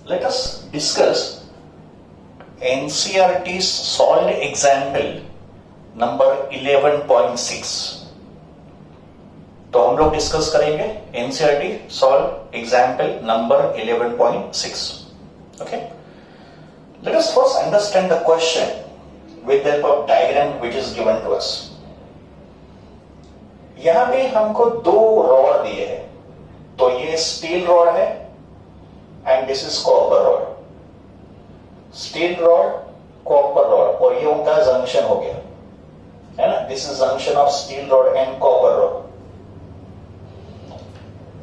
Let us discuss NCERT's solved example number 11.6. तो हम लोग डिस्कस करेंगे NCERT solved example number 11.6. Okay. Let us first understand the question with the help of diagram which is given to us. यहां पे हमको दो rod दिए हैं, तो ये स्टील रॉड है and this is copper rod. Steel rod, copper rod, और ये उनका जंक्शन हो गया है ना. This is junction of steel rod and copper rod,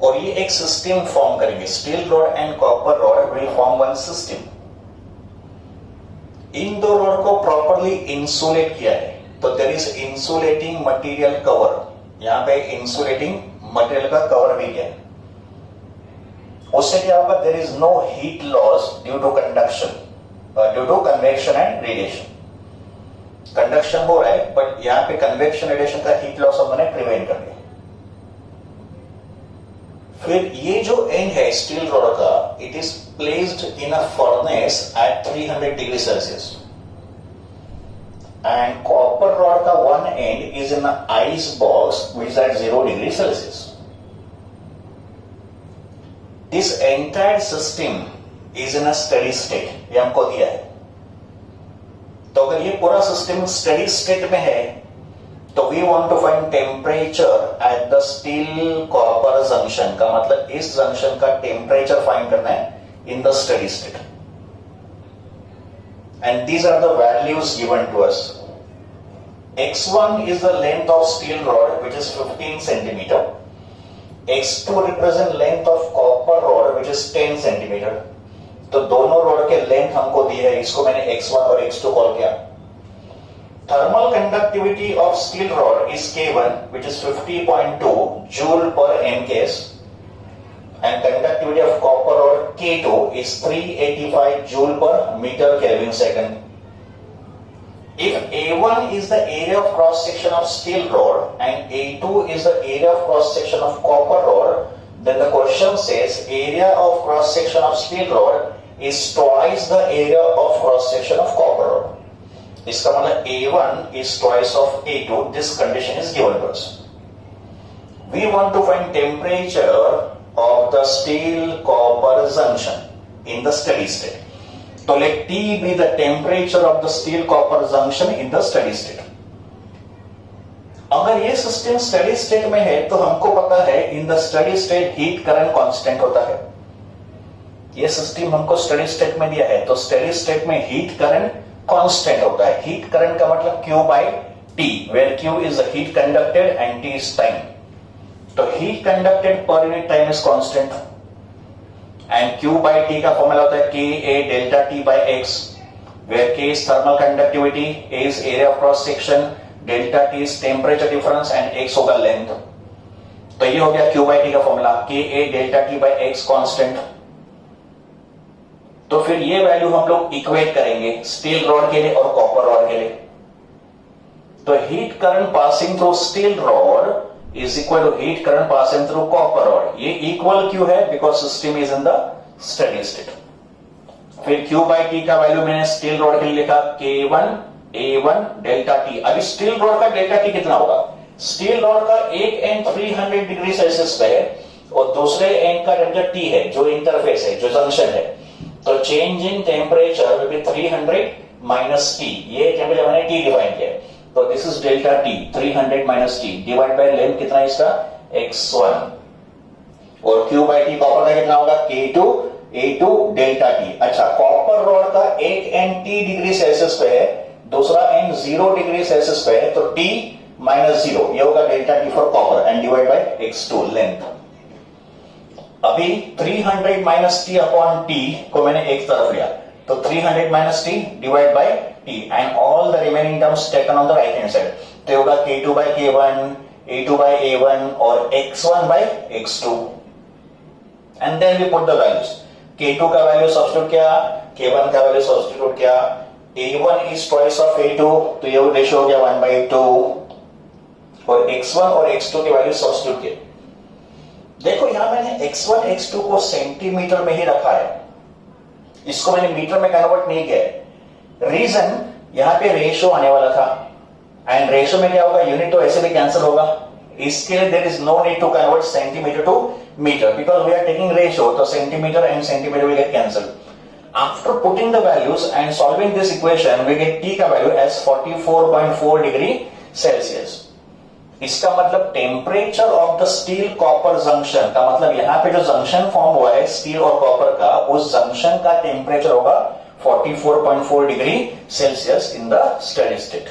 और ये एक सिस्टम फॉर्म करेंगे. Steel rod and copper rod will form one system. इन दो रॉड को प्रॉपरली इंसुलेट किया है, तो there is insulating material cover. यहां पे इंसुलेटिंग मटेरियल का कवर भी है. उससे क्या होगा, there is no heat loss due to conduction, due to convection and radiation. Conduction हो रहा है बट यहां पे कन्वेक्शन रेडिएशन का हीट लॉस हमने प्रिवेंट कर दिया. फिर ये जो एंड है स्टील रॉड का, it is placed in a furnace at 300 degree Celsius, and copper rod का one end is in an ice box which is at 0 degree Celsius. This entire system is in a steady state. ये हमको दिया है. तो अगर ये पूरा system steady state में है, तो we want to find temperature at the steel copper junction. का मतलब इस जंक्शन का टेम्परेचर फाइंड करना है in the steady state. And these are the values given to us. X1 is the length of steel rod which is 15 centimeter. X2 represent length of copper rod which is 10 centimeter. तो दोनों rod के length हमको दी है, इसको मैंने X1 और X2 call किया. Thermal conductivity of steel rod is K1 which is 50.2 joule per MKS. And conductivity of copper rod K2 is 385 joule per meter Kelvin second. If A1 is the area of cross section of steel rod and A2 is the area of cross section of copper rod, then the question says area of cross section of steel rod is twice the area of cross section of copper rod. इसका मतलब A1 is twice of A2. This condition is given to us. We want to find temperature of the steel copper junction in the steady state. So let T be the temperature of the steel copper junction in the steady state. अगर ये system steady state में है, तो हमको पता है in the steady state heat current constant होता है. ये सिस्टम हमको स्टेडी स्टेट में दिया है, तो स्टेडी स्टेट में हीट करंट कांस्टेंट होता है. हीट करंट का मतलब Q by T, where Q is the heat conducted and T is time. तो heat conducted per unit time is constant, and Q by T का formula होता है Ka delta T by X, where K is thermal conductivity, A is area of cross section, delta T is temperature difference and X होगा length. तो ये हो गया Q by T का formula, Ka delta T by X constant. तो फिर ये value हम लोग इक्वेट करेंगे स्टील रॉड के लिए और कॉपर रॉड के लिए. तो heat current passing through steel rod is equal to heat current passing through copper rod. ये equal क्यों है? Because system is in the steady state. फिर Q by T का वैल्यू मैंने स्टील रॉड के लिए लिखा K1 A1 डेल्टा T. अभी स्टील रॉड का डेल्टा T कितना होगा? स्टील रॉड का एक एंड 300 डिग्री सेल्सियस पे है और दूसरे एंड का टेम्परेचर T है, जो इंटरफेस है, जो जंक्शन है. तो change in temperature will be 300 minus T. ये टेम्परेचर मैंने T डिफाइन किया है. तो this is delta T, 300 minus T divide by length कितना है इसका? X1. और Q by T कॉपर का कितना होगा? K2 A2 delta T. अच्छा, कॉपर रॉड का एक एंड T डिग्री सेल्सियस पे है, दूसरा एंड 0 डिग्री सेल्सियस पे है, तो T माइनस 0, ये होगा delta T for copper and divide by X2 length. अभी 300 माइनस T अपॉन T को मैंने एक तरफ लिया, तो 300 minus T divide by T and all the remaining terms taken on the right hand side. तो होगा K2 by K1, A2 by A1 और X1 by X2. And then we put the values. K2 का value substitute किया, K1 का value substitute किया, A1 is twice of A2, तो ये ratio हो गया 1/2, और X1 और X2 की वैल्यू सब्स्टिट्यूट किए. देखो यहां मैंने X1 X2 को सेंटीमीटर में ही रखा है, इसको मैंने मीटर में कन्वर्ट नहीं किया। रीजन, यहां पे रेशियो आने वाला था एंड रेशियो में क्या होगा, यूनिट तो ऐसे भी कैंसिल होगा, इसके लिए there is no need to convert centimetre to metre because we are taking ratio, तो centimetre and centimetre will get cancel. After putting the values and solving this equation, we get T का value as 44.4 degree Celsius. इसका मतलब temperature of the steel copper junction का मतलब यहां पे जो junction form हुआ है स्टील और कॉपर का, उस जंक्शन का टेम्परेचर होगा 44.4 degree Celsius in the steady state.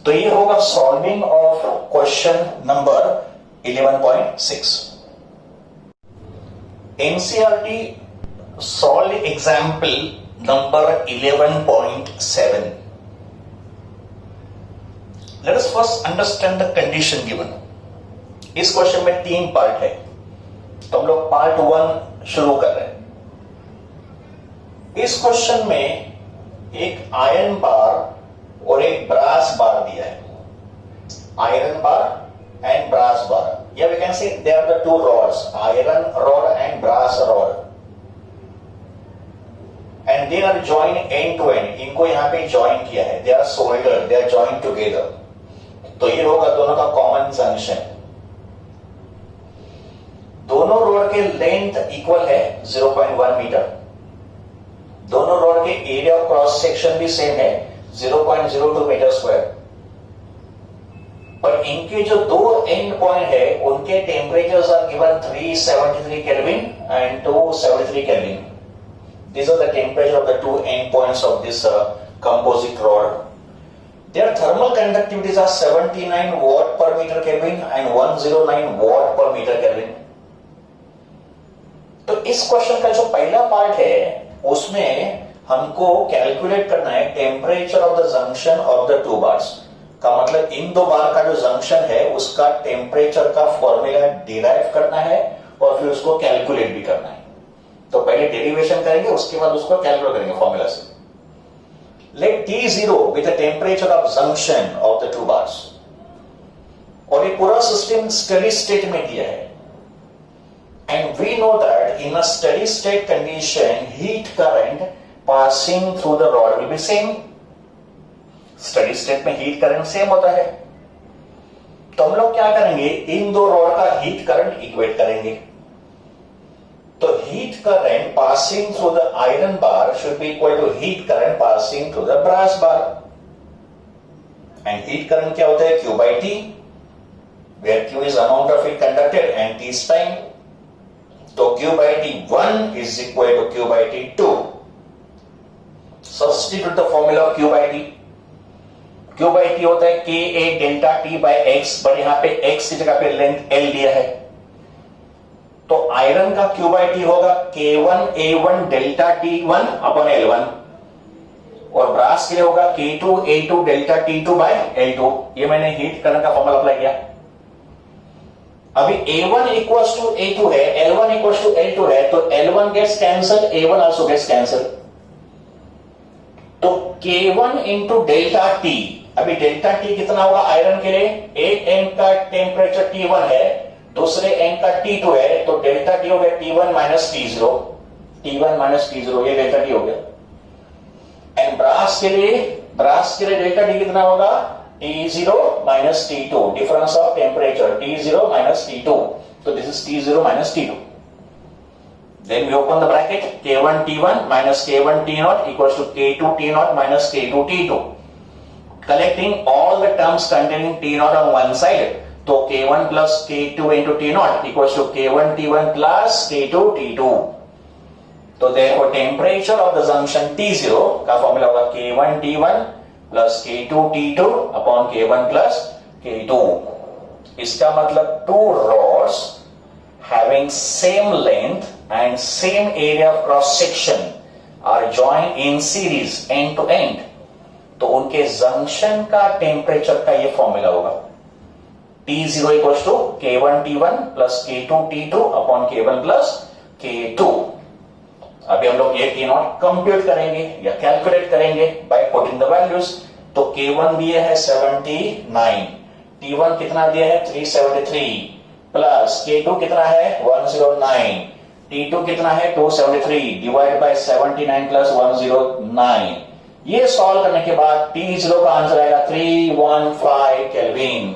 तो ये होगा solving of question number 11.6। NCERT solve example number 11.7. Let us first understand the condition given. इस क्वेश्चन में 3 पार्ट है, तो हम लोग पार्ट 1 शुरू कर रहे हैं। इस क्वेश्चन में एक आयरन बार और एक ब्रास बार दिया है। Iron bar and brass bar, या we can say they are the 2 rods, iron rod and brass rod, and they are joined end to end। इनको यहां पे ज्वाइन किया है, they are soldered, they are joined together। तो ये होगा दोनों का कॉमन जंक्शन। दोनों रोड के लेंथ इक्वल है 0.1 मीटर। दोनों रोड के एरिया ऑफ क्रॉस सेक्शन भी सेम है 0.02 मीटर स्क्वायर। पर इनके जो 2 एंड पॉइंट है उनके temperatures are given 373 kelvin and 273 kelvin. These are the temperature of the 2 end points of this composite rod. Their thermal conductivities are 79 watt per meter Kelvin and 109 watt per meter Kelvin. तो इस question का जो पहला part है उसमें हमको calculate करना है temperature of the junction of the 2 bars का मतलब इन 2 बार का जो जंक्शन है उसका टेम्परेचर का फॉर्मूला डिराइव करना है और फिर उसको कैलकुलेट भी करना है। तो पहले डेरिवेशन करेंगे, उसके बाद उसको कैलकुलेट करेंगे फॉर्मूला से। Let T0 with the temperature of junction of the 2 bars, और ये पूरा सिस्टम स्टेडी स्टेट में दिया है and we know that in a steady state condition heat current passing through the rod will be same. Steady state में heat current same होता है, तो हम लोग क्या करेंगे, इन 2 रॉड का हीट करंट इक्वेट करेंगे। तो heat current passing through the iron bar should be equal to heat current passing through the brass bar. And heat current क्या होता है, Q by T, where Q is amount of heat conducted and T is time। तो Q by T1 is equal to Q by T2। Substitute the formula of Q by T। Q by T होता है Ka delta T by X, but यहां पे X की जगह पे length L दिया है, तो आयरन का Q by T होगा K1A1 delta T1 upon L1, और ब्रास के लिए होगा K2A2 delta T2 bye L2। ये मैंने हीट करंट का फॉर्मूला अप्लाई किया। अभी A1 इक्वल्स टू A2 है, L1 इक्वल्स टू L2 है, तो L1 gets cancel, A1 also gets cancel. तो K1 इंटू डेल्टा T, अभी डेल्टा T कितना होगा आयरन के लिए, एक एंड का टेम्परेचर T1 है, दूसरे एंड का T2 है, तो डेल्टा T हो गया T1 minus T0, T1 minus T0, ये डेल्टा T हो गया। एंड ब्रास के लिए डेल्टा T कितना होगा, T0 minus T2, difference of temperature T0 minus T2, तो this is T0 minus T2। Then we open the bracket, K1 T1 minus K1 T0 equals to K2 T0 minus K2 T2, collecting all the terms containing T0 on one side, तो K1 plus K2 into T0 equals to K1 T1 plus K2 T2। तो therefore temperature of the junction T0 का formula होगा K1 T1 plus K2 T2 upon K1 plus K2। इसका मतलब 2 rods having same length and same area of cross section are joined in series end to end, तो उनके junction का temperature का ये formula होगा T0 equals to K1 T1 plus K2 T2 upon K1 plus K2। अभी हम लोग ये T0 कंप्यूट करेंगे या कैलकुलेट करेंगे बाय पुटिंग द वैल्यूज। तो K1 दिया है 79, T1 कितना दिया है 373, प्लस K2 कितना है 109, T2 कितना है 273 डिवाइड बाय 79 प्लस 109। ये सॉल्व करने के बाद T0 का आंसर आएगा 315 kelvin.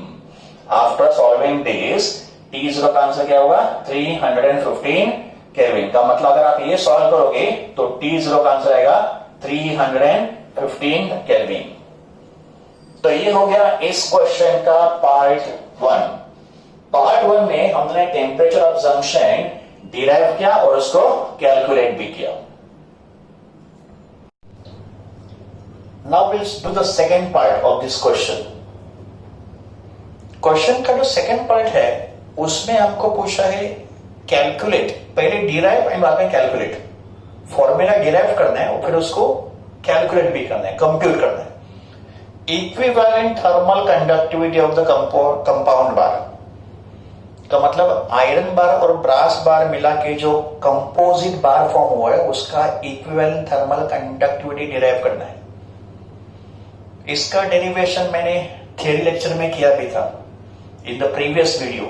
After solving this T0 का आंसर क्या होगा 315 केल्विन। का मतलब अगर आप ये सॉल्व करोगे तो T0 का आंसर आएगा 315 केल्विन। तो ये हो गया इस क्वेश्चन का पार्ट 1। पार्ट 1 में हमने टेम्परेचर ऑफ जंक्शन डिराइव किया और उसको कैलकुलेट भी किया। Now will do the second part of this question. Question का जो सेकेंड पार्ट है उसमें हमको पूछा है कैलकुलेट, पहले डिराइव एंड बाद में कैलकुलेट। फॉर्मूला डिराइव करना है और फिर उसको कैलकुलेट भी करना है, कंप्यूट करना है। Equivalent thermal conductivity of the compound bar का मतलब आयरन बार और ब्रास बार मिला के जो कंपोजिट बार फॉर्म हुआ है उसका इक्विवेलेंट थर्मल कंडक्टिविटी डिराइव करना है। इसका डेरिवेशन मैंने थियरी लेक्चर में किया भी था इन द प्रीवियस वीडियो,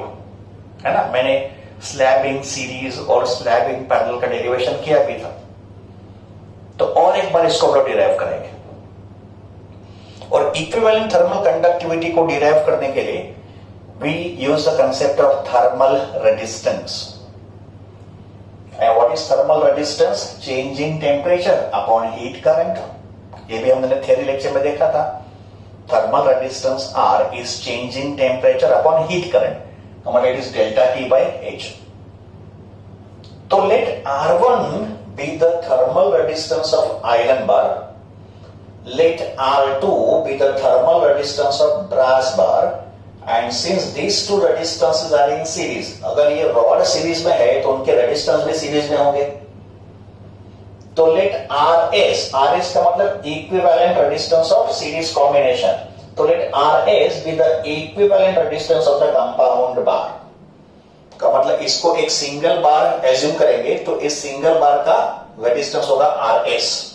है ना। मैंने स्लैबिंग सीरीज और स्लैबिंग पैरेलल का डेरिवेशन किया भी था। तो और एक बार इसको हम लोग डिराइव करेंगे। और इक्विवेलेंट थर्मल कंडक्टिविटी को डिराइव करने के लिए we use the concept of thermal resistance. And what is thermal resistance? Change in temperature upon heat current. ये भी हमने theory lecture में देखा था। Thermal resistance R is change in temperature upon heat current. हमारा it is delta T by H. तो let R1 be the thermal resistance of iron bar. Let R2 be the thermal resistance of brass bar. And since these two resistances are in series, अगर ये rod series में है तो उनके resistance भी series में होंगे। तो लेट RS का मतलब equivalent resistance of series combination. तो let RS be the equivalent resistance of the compound bar. का मतलब इसको एक सिंगल बार एज्यूम करेंगे तो इस सिंगल बार का रेजिस्टेंस होगा RS।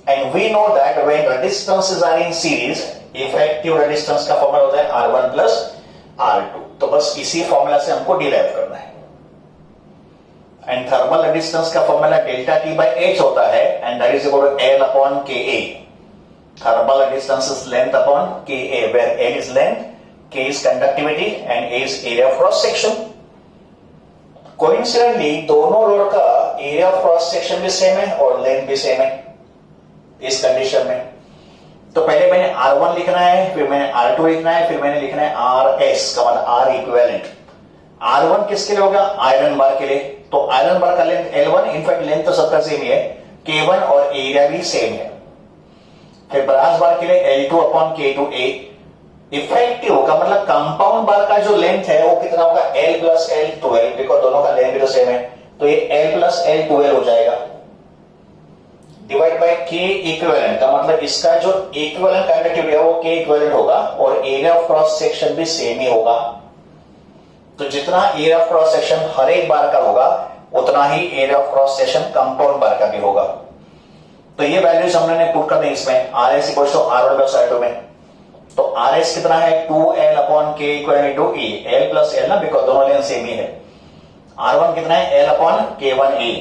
And we know that when resistances are in series, effective resistance का फॉर्मूला होता है R1 प्लस R2। तो बस इसी फॉर्मूला से हमको डिराइव करना है। एंड थर्मल रेजिस्टेंस का formula delta T by H होता है and that is equal to L upon Ka। Thermal resistance is length upon Ka, where L is length, K is conductivity and A is area of cross section. Coincidentally दोनों rod का area of cross section भी same है और length भी same है इस condition में। तो पहले मैंने R1 लिखना है, फिर मैंने R2 लिखना है, फिर मैंने लिखना है RS का मतलब R इक्विवेलेंट। R1 किसके लिए होगा? आयरन बार के लिए। तो आयरन बार का लेंथ L1, इनफैक्ट लेंथ तो सबका सेम ही है, K1 और एरिया भी सेम है। फिर ब्रास बार के लिए L2 अपॉन K2A। इफेक्टिव का मतलब कंपाउंड बार का जो लेंथ है वो कितना होगा? L प्लस L12, बिकॉज दोनों का लेंथ भी तो सेम है। तो ये L प्लस L12 हो जाएगा डिवाइड बाय K इक्विवेलेंट। का मतलब इसका जो इक्विवेलेंट कंडक्टिविटी है वो K इक्विवेलेंट होगा और एरिया ऑफ क्रॉस सेक्शन भी सेम ही होगा। तो जितना एरिया ऑफ क्रॉस सेक्शन हर एक बार का होगा उतना ही area of cross section compound bar का भी होगा। तो ये वैल्यूज हमने पुट कर दी इसमें RS equals to R1 plus R2 में। तो RS कितना है? 2L upon K equal to E, L plus L ना, बिकॉज दोनों लेंथ सेम ही है। R1 कितना है? L upon K1A।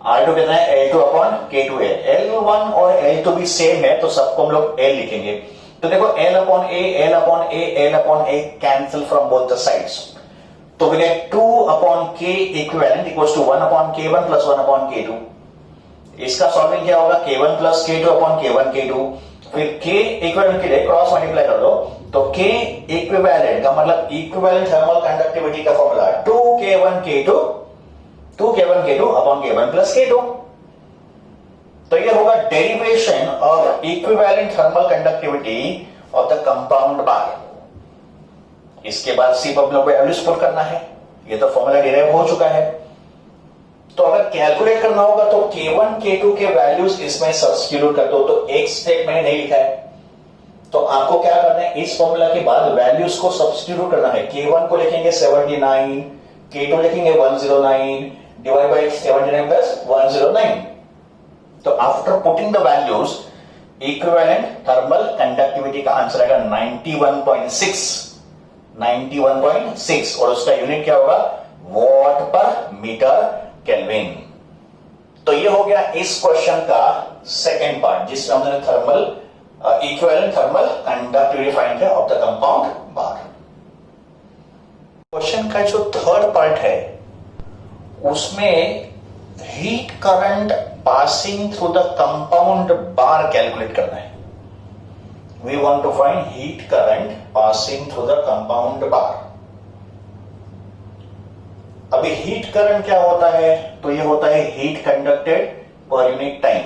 R2 कितना है? L2 upon K2A। L1 और L2 भी सेम है तो सबको हम लोग L लिखेंगे। तो देखो L upon A, L upon A, L upon A cancel from both the sides. तो we get 2 upon K equivalent equals to 1 upon K1 plus 1 upon K2। इसका सॉल्विंग क्या होगा? K1 plus K2 upon K1 K2। फिर K equivalent के लिए cross multiply कर दो तो K इक्विवेलेंट का मतलब इक्विवेलेंट थर्मल कंडक्टिविटी का formula 2K1 K2 upon K1 plus K2। तो ये होगा derivation of equivalent thermal conductivity of the compound bar. इसके बाद सिर्फ हम लोग को वैल्यूज पुट करना है। ये तो फॉर्मूला डिराइव हो चुका है। तो अगर कैलकुलेट करना होगा तो K1 K2 के वैल्यूज इसमें सब्स्टिट्यूट कर दो। तो एक स्टेप मैंने नहीं लिखा है तो आपको क्या करना है, इस फॉर्मूला के बाद वैल्यूज को सब्स्टिट्यूट करना है। K1 को लिखेंगे 79, K2 लिखेंगे 109 डिवाइड बाय 79 प्लस 109। तो after putting the values equivalent thermal conductivity का आंसर आएगा 91.6 और उसका यूनिट क्या होगा? वॉट पर मीटर केल्विन। तो ये हो गया इस क्वेश्चन का सेकेंड पार्ट, जिसमें हमने thermal equivalent thermal conductivity find है of the compound bar. Question का जो थर्ड पार्ट है उसमें heat current passing through the compound bar calculate करना है। We want to find heat current passing through the compound bar. अभी heat current क्या होता है, तो ये होता है heat conducted per unit time.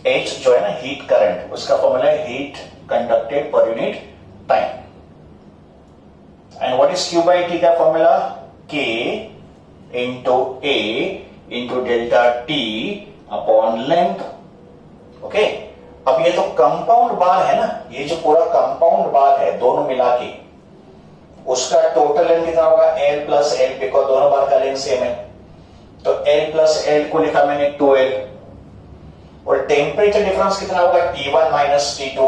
H जो है ना हीट करंट, उसका फॉर्मूला है heat conducted per unit time. And what is Q by T का formula, K into A into delta T upon length. Okay, अब ये तो कंपाउंड बार है ना, ये जो पूरा कंपाउंड बार है दोनों मिला के, उसका टोटल लेंथ कितना होगा, L प्लस L, बिकॉज दोनों बार का लेंथ सेम है। तो L प्लस L को लिखा मैंने 2L, और टेम्परेचर डिफरेंस कितना होगा, T1 माइनस T2,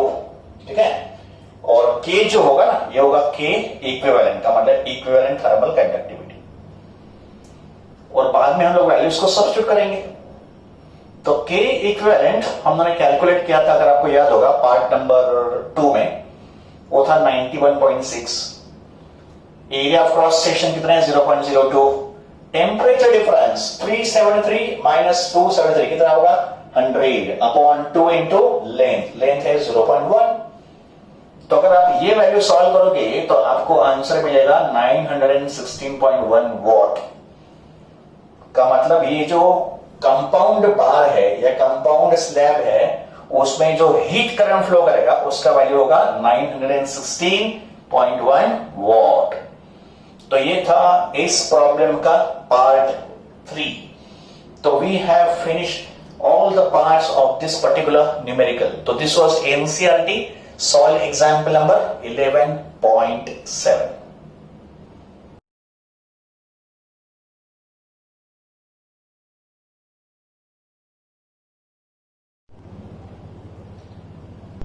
ठीक है। और K जो होगा ना, ये होगा K इक्विवेलेंट का मतलब इक्विवेलेंट थर्मल कंडक्टिविटी। और बाद में हम लोग वैल्यूज को सब्स्टिट्यूट करेंगे। तो K इक्विवेलेंट हमने कैलकुलेट किया था, अगर आपको याद होगा पार्ट नंबर 2 में, वो था 91.6। एरिया ऑफ क्रॉस सेक्शन कितना है, 0.02। टेम्परेचर डिफरेंस 373 माइनस 273 कितना होगा, 100 अपॉन 2 इंटू लेंथ, लेंथ है 0.1। तो अगर आप ये वैल्यू सॉल्व करोगे तो आपको आंसर मिलेगा 916.1 वॉट। का मतलब ये जो कंपाउंड बार है या कंपाउंड स्लैब है, उसमें जो हीट करंट फ्लो करेगा उसका वैल्यू होगा 916.1 वॉट। तो ये था इस प्रॉब्लम का पार्ट 3। तो we have finished all the parts of this particular numerical. So this was NCERT solve example number 11.7.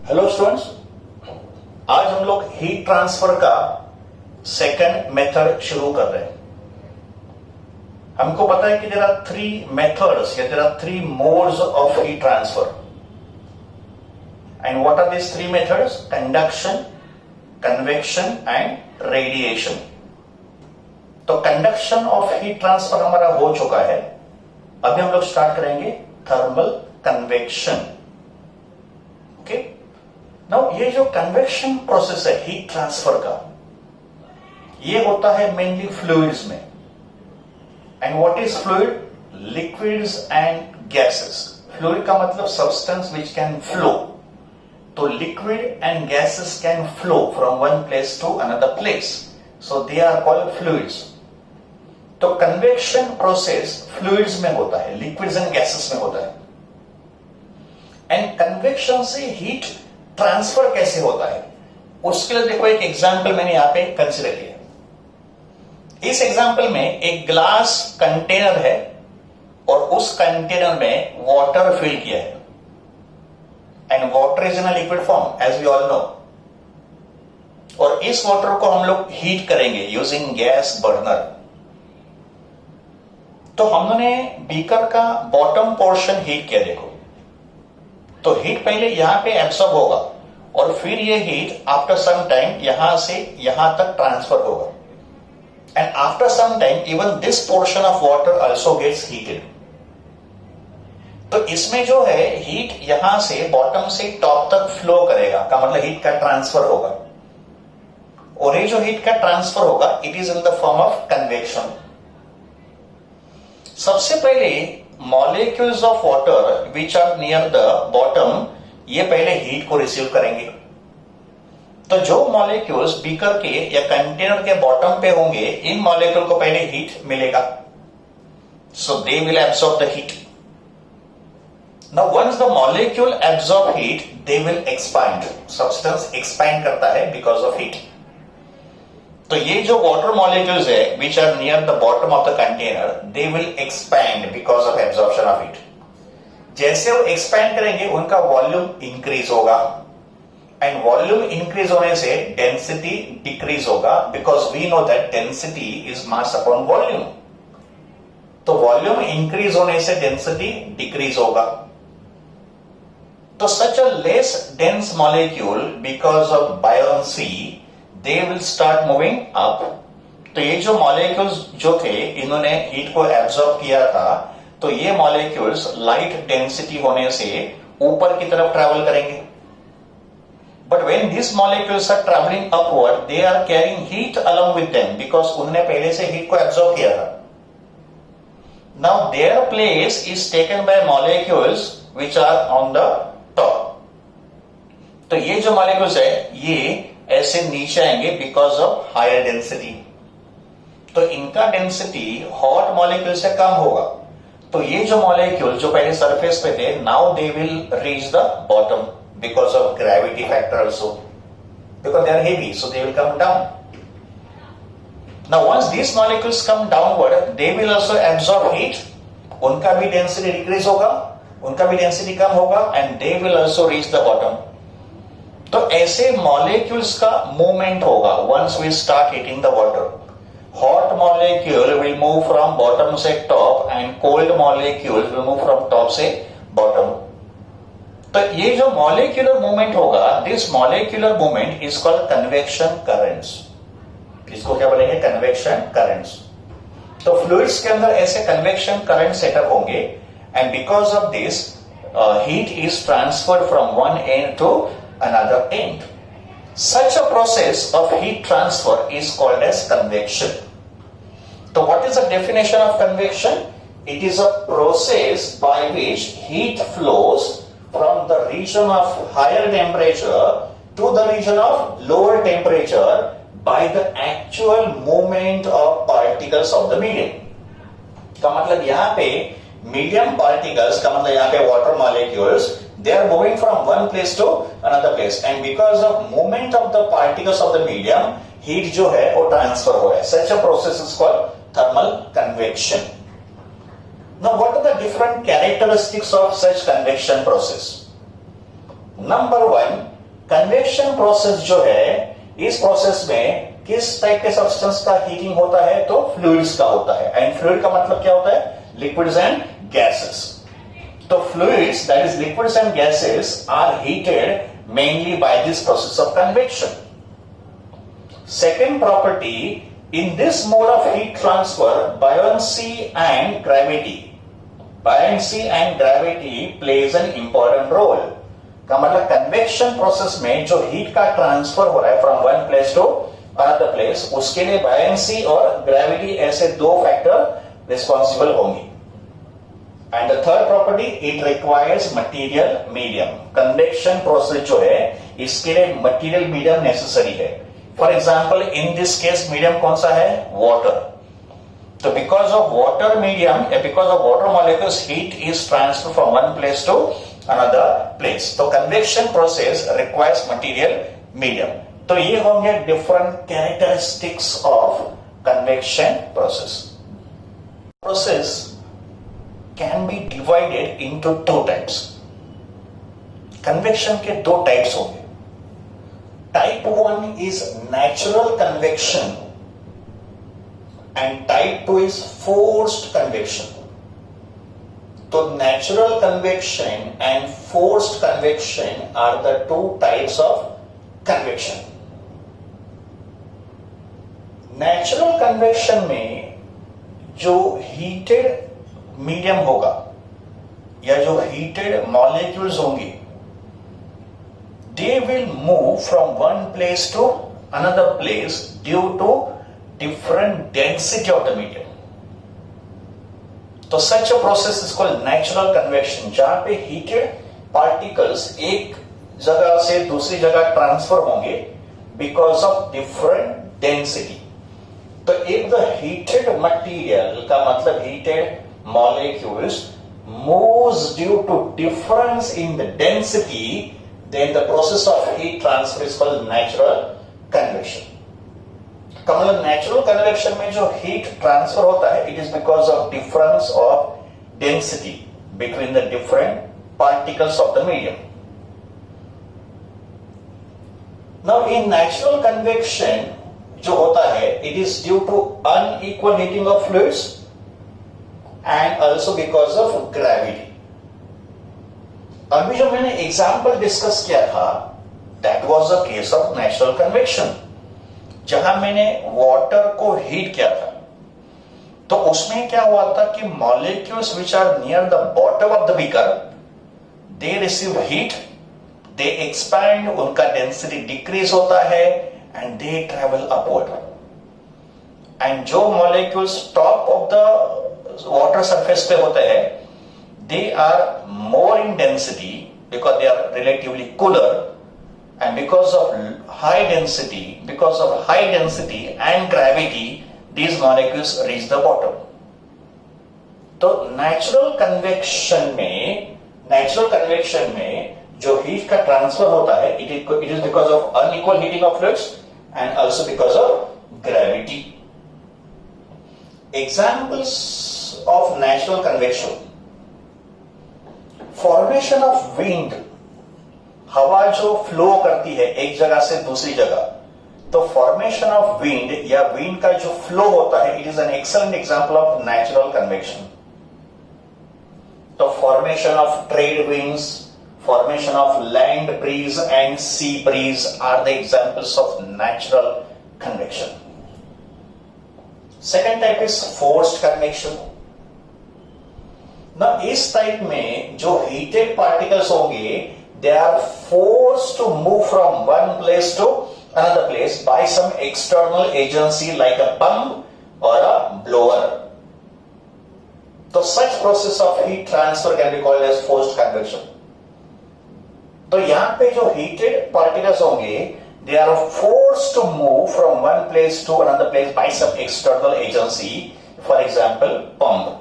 Hello students, आज हम लोग हीट ट्रांसफर का सेकंड मेथड शुरू कर रहे हैं। हमको पता है कि देयर आर 3 मेथड्स या there are 3 modes of heat transfer. And what are this 3 methods, conduction, convection and radiation. तो कंडक्शन ऑफ हीट ट्रांसफर हमारा हो चुका है। अभी हम लोग स्टार्ट करेंगे थर्मल कन्वेक्शन। ओके, नाउ ये जो कन्वेक्शन प्रोसेस है हीट ट्रांसफर का, ये होता है मेनली फ्लूइड्स में। And what is fluid? Liquids and gases. Fluid का मतलब substance which can flow. तो liquid and gases can flow from one place to another place. So they are called fluids. तो convection process fluids में होता है, liquids and gases में होता है। And convection से heat transfer कैसे होता है, उसके लिए देखो एक एग्जाम्पल मैंने यहां पे कंसिडर किया। इस एग्जाम्पल में एक ग्लास कंटेनर है और उस कंटेनर में वाटर फिल किया है। And water is in a liquid form as we all know. और इस वाटर को हम लोग हीट करेंगे यूजिंग गैस बर्नर। तो हमने बीकर का बॉटम पोर्शन हीट किया, देखो। तो हीट पहले यहां पे एब्सॉर्ब होगा और फिर ये हीट आफ्टर सम टाइम यहां से यहां तक ट्रांसफर होगा। And after some time, even this portion of water also gets heated. तो इसमें जो है हीट यहां से बॉटम से टॉप तक फ्लो करेगा, का मतलब हीट का ट्रांसफर होगा। और ये जो हीट का ट्रांसफर होगा, it is in the form of convection. सबसे पहले molecules of water which are near the bottom, ये पहले हीट को रिसीव करेंगे। तो जो मॉलिक्यूल्स बीकर के या कंटेनर के बॉटम पे होंगे, इन मॉलिक्यूल को पहले हीट मिलेगा। So they will absorb the heat. Now once the molecule absorb heat, they will expand. Substance expand करता है बिकॉज ऑफ हीट। तो ये जो वाटर मॉलिक्यूल्स है which are near the bottom of the container, they will expand because of absorption of heat. जैसे वो expand करेंगे उनका वॉल्यूम इंक्रीज होगा। एंड वॉल्यूम इंक्रीज होने से डेंसिटी डिक्रीज होगा, because we know that density is mass upon volume. तो volume increase होने से डेंसिटी डिक्रीज होगा। तो such a less dense molecule because of buoyancy they will start moving up. तो ये जो मॉलिक्यूल्स जो थे इन्होंने हीट को एब्जॉर्ब किया था, तो ये मॉलिक्यूल्स लाइट डेंसिटी होने से ऊपर की तरफ ट्रेवल करेंगे। But when this molecules are travelling upward they are carrying heat along with them, because उन्होंने पहले से हीट को एब्जॉर्ब किया था। Now their place is taken by molecules which are on the top. तो ये जो मॉलिक्यूल्स है ये ऐसे नीचे आएंगे बिकॉज ऑफ हायर डेंसिटी। तो इनका डेंसिटी हॉट मॉलिक्यूल से कम होगा। तो ये जो मॉलिक्यूल जो पहले सरफेस पे थे, now they will reach the bottom because of gravity factor also, because they are heavy, so they will come down. Now once these molecules come downward they will also absorb heat. उनका भी density decrease होगा, उनका भी density कम होगा, and they will also reach the bottom. तो ऐसे मॉलिक्यूल्स का मूवमेंट होगा once we start heating the water. Hot molecule will move from bottom से top and cold molecule will move from top से bottom. तो ये जो molecular movement होगा, this molecular movement is called convection currents. इसको क्या बोलेंगे? convection currents. तो fluids के अंदर ऐसे convection current setup होंगे, and because of this heat is transferred from one end to another end. Such a process of heat transfer is called as convection. So what is the definition of convection? It is a process by which heat flows from the region of higher temperature to the region of lower temperature by the actual movement of particles of the medium. का मतलब यहाँ पे medium particles का मतलब यहाँ पे water molecules they are moving from one place to another place, and because of movement of the particles of the medium heat जो है वो transfer हो रहा है. Such a process is called thermal convection. Now what are the different characteristics of such convection process? Number one, convection process जो है इस process में किस टाइप के सब्सटेंस का हीटिंग होता है? तो फ्लूइड्स का होता है, एंड फ्लूइड का मतलब क्या होता है? Liquids and gases. So fluids, that is liquids and gases, are heated mainly by this process of convection. Second property, in this mode of heat transfer, buoyancy and gravity plays an important role. का मतलब convection process में जो heat का transfer हो रहा है from one place to another place, उसके लिए buoyancy और gravity ऐसे दो factor responsible होंगी. And the third property, it requires material medium. Convection process जो है इसके लिए material medium necessary है. For example, in this case medium कौन सा है? Water. So because of water medium, because of water molecules, heat is transferred from one place to another place. So convection process requires material medium. तो ये होंगे different characteristics of convection process. Process can be divided into two types. Convection के दो types होंगे. Type 1 is natural convection and type 2 is forced convection. So natural convection and forced convection are the two types of convection. Natural convection में जो heated medium होगा या जो heated molecules होंगे, they will move from one place to another place due to different density of the medium. तो such a process is called natural convection, जहां पे heated particles एक जगह से दूसरी जगह ट्रांसफर होंगे बिकॉज ऑफ डिफरेंट डेंसिटी. तो इफ द हीटेड मटीरियल का मतलब heated molecules moves due to difference in the density, then the process of heat transfer is called natural convection. का मतलब natural convection में जो heat transfer होता है, it is because of difference of density between the different particles of the medium. Now in natural convection जो होता है, it is due to unequal heating of fluids and also because of gravity. अभी जो मैंने example discuss किया था, that was the case of natural convection, जहां मैंने वाटर को हीट किया था। तो उसमें क्या हुआ था कि molecules which are near the bottom of the beaker, they receive heat, they expand, उनका डेंसिटी डिक्रीज होता है and they travel upward. And जो molecules top of the water surface पे होते हैं, they are more in density because they are relatively cooler, and because of high density and gravity, these molecules reach the bottom. तो natural convection में जो heat का transfer होता है, it is because of unequal heating of fluids and also because of gravity. Examples of natural convection, formation of wind, हवा जो flow करती है एक जगह से दूसरी जगह, तो फॉर्मेशन ऑफ विंड या विंड का जो फ्लो होता है, it is an excellent example of natural convection. तो formation of trade winds, formation of land breeze and sea breeze are the examples of natural convection. Second type is forced convection. ना इस type में जो heated particles होंगे, they are forced to move from one place to another place by some external agency like a pump or a blower. So such process of heat transfer can be called as forced convection. तो यहां पे जो heated particles होंगे, they are forced to move from one place to another place by some external agency, for example pump.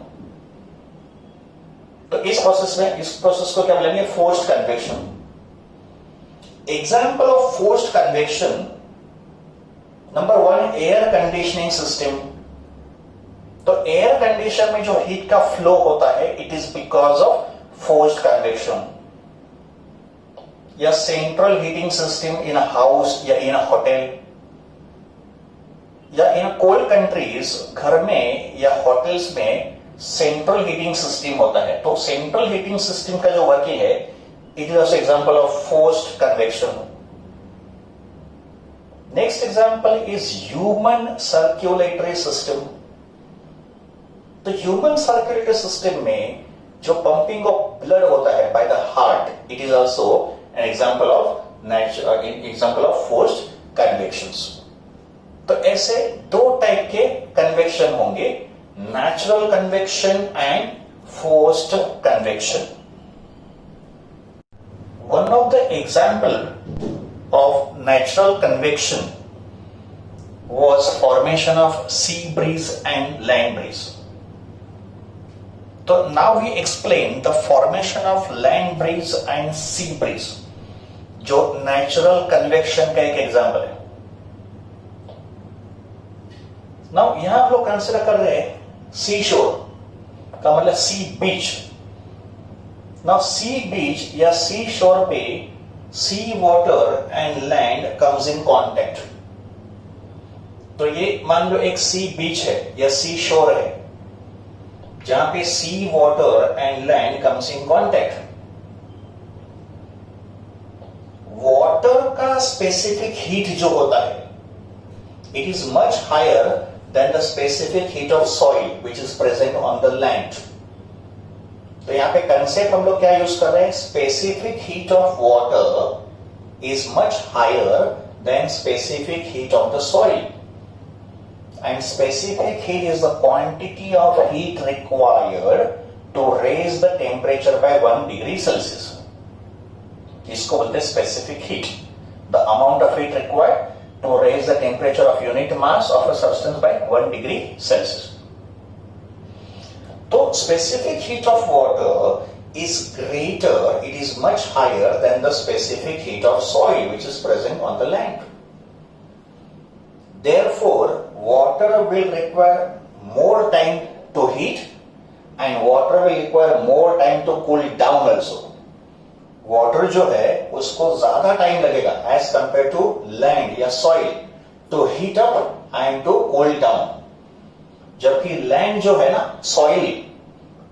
तो इस process को क्या बोलेंगे? Forced convection. Example of forced convection, number one, air conditioning system. तो air condition में जो heat का flow होता है, it is because of forced convection. या central heating system in a house या इन अ होटल या इन कोल्ड कंट्रीज, घर में या होटल्स में सेंट्रल हीटिंग सिस्टम होता है। तो सेंट्रल हीटिंग सिस्टम का जो वर्किंग है, it is also example of forced convection. Next example is human circulatory system. तो ह्यूमन सर्कुलेटरी सिस्टम में जो पंपिंग ऑफ ब्लड होता है by the heart, it is also an example of forced convections. तो ऐसे दो type के convection होंगे, natural convection and forced convection. One of the example of natural convection was formation of sea breeze and land breeze. So now we explain the formation of land breeze and sea breeze, जो natural convection का एक example है। Now यहां हम लोग consider कर रहे हैं सी शोर का मतलब सी बीच। नाउ सी बीच या सी शोर पे sea water and land comes in contact. तो ये मान लो एक सी बीच है या सी शोर है, जहां पे sea water and land comes in contact. Water का स्पेसिफिक हीट जो होता है, it is much higher than the specific heat of soil which is present on the land. तो यहां पे कंसेप्ट हम लोग क्या यूज कर रहे हैं? Specific heat of water is much higher than specific heat of the soil, and specific heat is the quantity of heat required to raise the temperature by 1 degree Celsius. इसको बोलते हैं specific heat, the amount of heat required to raise the temperature of unit mass of a substance by 1 degree Celsius. So specific heat of water is greater, it is much higher than the specific heat of soil which is present on the land. Therefore, water will require more time to heat and water will require more time to cool down also. Water जो है उसको ज्यादा time लगेगा as compare to land या soil to heat up and to cool down. जबकि land जो है ना, soil,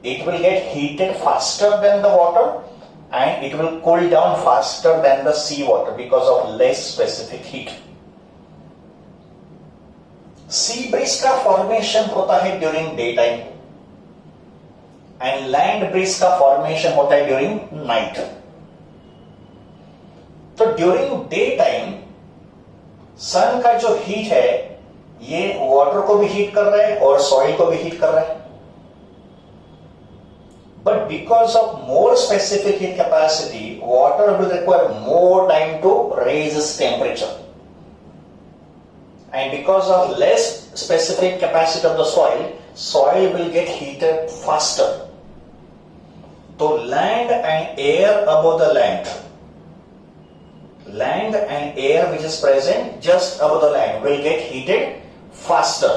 it will get heated faster than the water and it will cool down faster than the sea water because of less specific heat. Sea breeze का formation होता है during daytime and land breeze का formation होता है during night. तो during daytime sun का जो heat है ये water को भी heat कर रहा है और soil को भी heat कर रहा है। But because of more specific heat capacity, water will require more time to raise its temperature. And because of less specific capacity of the soil, soil will get heated faster. So land and air above the land and air which is present just above the land will get heated faster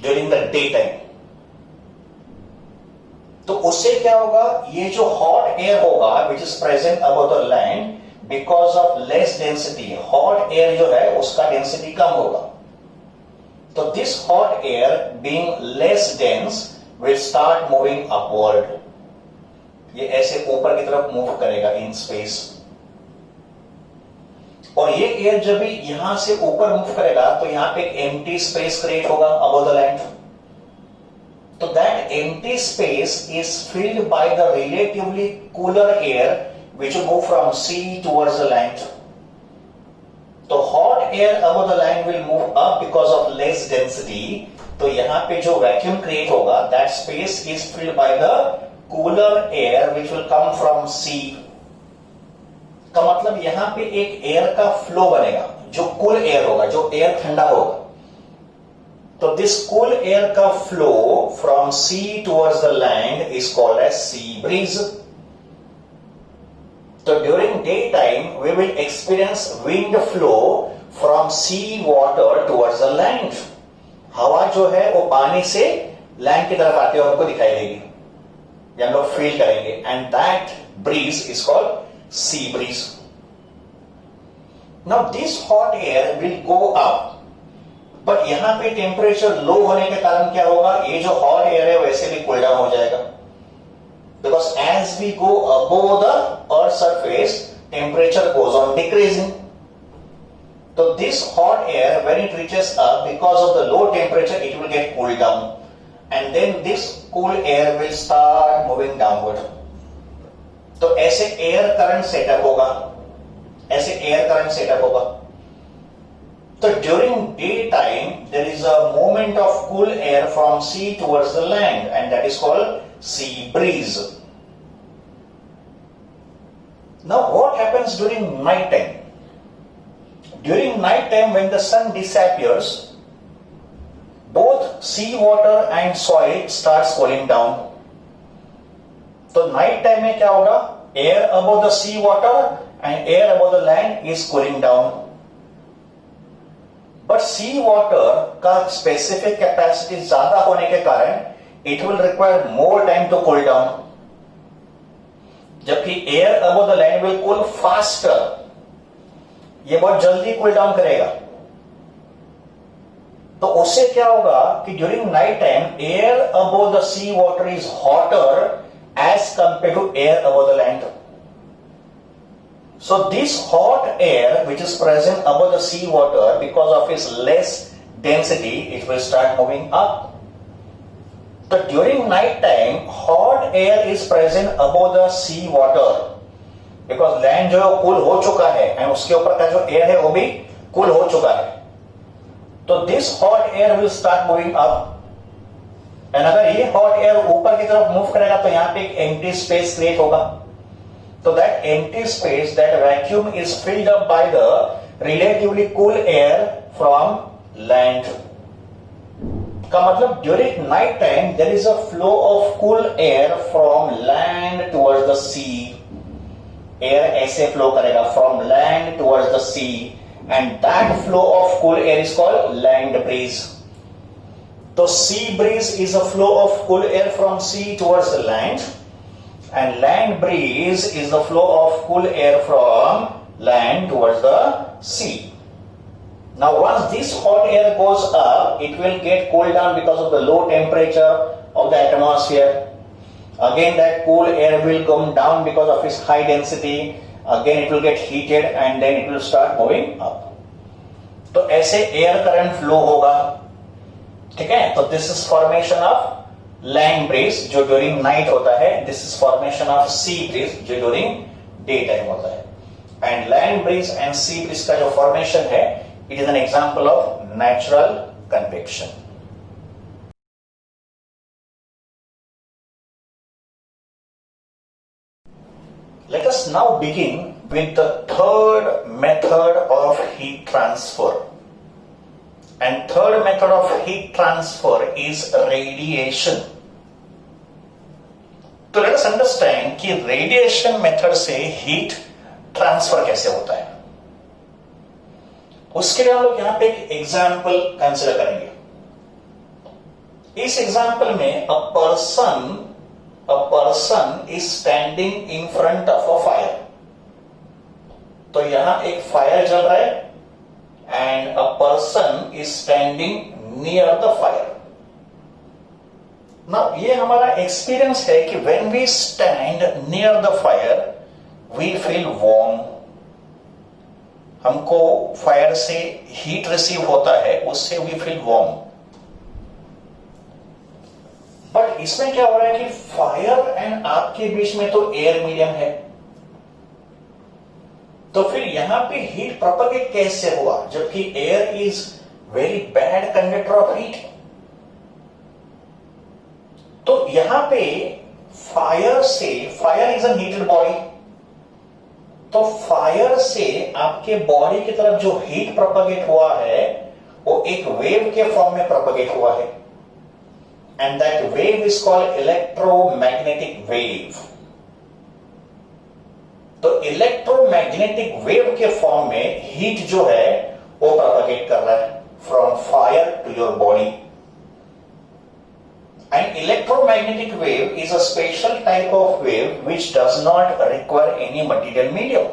during the daytime. तो उससे क्या होगा, ये जो hot air होगा which is present above the land, because of less density, hot air जो है उसका डेंसिटी कम होगा। तो this hot air being less dense will start moving upward, ये ऐसे ऊपर की तरफ मूव करेगा इन स्पेस। और ये एयर जब भी यहां से ऊपर मूव करेगा तो यहां पे एम्प्टी स्पेस क्रिएट होगा above the land. So that empty space is filled by the relatively cooler air which will move from sea towards the land. So hot air above the land will move up because of less density. तो यहाँ पे जो vacuum create होगा, that space is filled by the cooler air which will come from sea. का मतलब यहाँ पे एक air का flow बनेगा जो cool air होगा, जो air ठंडा होगा। So this cool air का flow from sea towards the land is called as sea breeze. So during daytime we will experience wind flow from sea water towards the land. हवा जो है वो पानी से लैंड की तरफ आते हुए हमको दिखाई देगी, या हम लोग फील करेंगे, and that breeze is called sea breeze. Now this hot air will go up. But यहां पे टेम्परेचर लो होने के कारण क्या होगा, ये जो हॉट एयर है वैसे भी कूल डाउन हो जाएगा, because as we go above the earth surface temperature goes on decreasing. तो this hot air when it reaches up because of the low temperature it will get cool down and then this cool air will start moving downward. तो ऐसे air current setup होगा, ऐसे air current setup होगा. So during daytime there is a movement of cool air from sea towards the land and that is called sea breeze. Now what happens during night time? During night time when the sun disappears, both sea water and soil starts cooling down. तो night time में क्या होगा, air above the sea water and air above the land is cooling down. But sea water का specific capacity ज्यादा होने के कारण it will require more time to cool down, जबकि air above the land will cool faster, ये बहुत जल्दी cool down करेगा. तो उससे क्या होगा कि during night time air above the sea water is hotter as compare to air above the land. So this hot air which is present above the sea water, because of its less density, it will start moving up. So during night time, hot air is present above the sea water because land जो है cool हो चुका है and उसके ऊपर का जो air है वो भी कूल हो चुका है. तो this hot air will start moving up. and अगर ये hot air ऊपर की तरफ मूव करेगा तो यहाँ पे एक empty space create होगा. So that empty space, that vacuum is filled up by the relatively cool air from land. का मतलब during night time there is a flow of cool air from land towards the sea. Air ऐसे flow करेगा from land towards the sea, and that flow of cool air is called land breeze. So sea breeze is a flow of cool air from sea towards the land. and land breeze is the flow of cool air from land towards the sea. Now once this hot air goes up, it will get cooled down because of the low temperature of the atmosphere. Again that cool air will come down because of its high density. Again it will get heated and then it will start moving up. तो ऐसे air current flow होगा, ठीक है. तो this is formation of land bridge जो during night होता है. This is formation of sea breeze जो ड्यूरिंग डे टाइम होता है. And land breeze and sea bridge का जो फॉर्मेशन है, it is N example of natural convection. Let us now begin with the third method of heat transfer. And third method of heat transfer is radiation. तो let us understand कि radiation method से heat transfer कैसे होता है. उसके लिए हम लोग यहां पे एक एग्जाम्पल कंसिडर करेंगे. इस एग्जाम्पल में a person is standing in front of a fire. तो यहां एक फायर जल रहा है and a person is standing near the fire. Now ये हमारा एक्सपीरियंस है कि when we stand near the fire we feel warm. हमको फायर से हीट रिसीव होता है, उससे we feel warm. बट इसमें क्या हो रहा है कि फायर एंड आपके बीच में तो एयर मीडियम है. तो फिर यहां पे हीट प्रोपगेट कैसे हुआ जबकि air is very bad conductor of heat. तो यहां पे fire is an heated body. तो फायर से आपके बॉडी की तरफ जो हीट प्रोपगेट हुआ है वो एक वेव के फॉर्म में प्रोपगेट हुआ है. And that wave is called electromagnetic wave. तो इलेक्ट्रोमैग्नेटिक वेव के फॉर्म में हीट जो है वो प्रोपगेट कर रहा है from fire to your body. And electromagnetic wave is a special type of wave which does not require any material medium.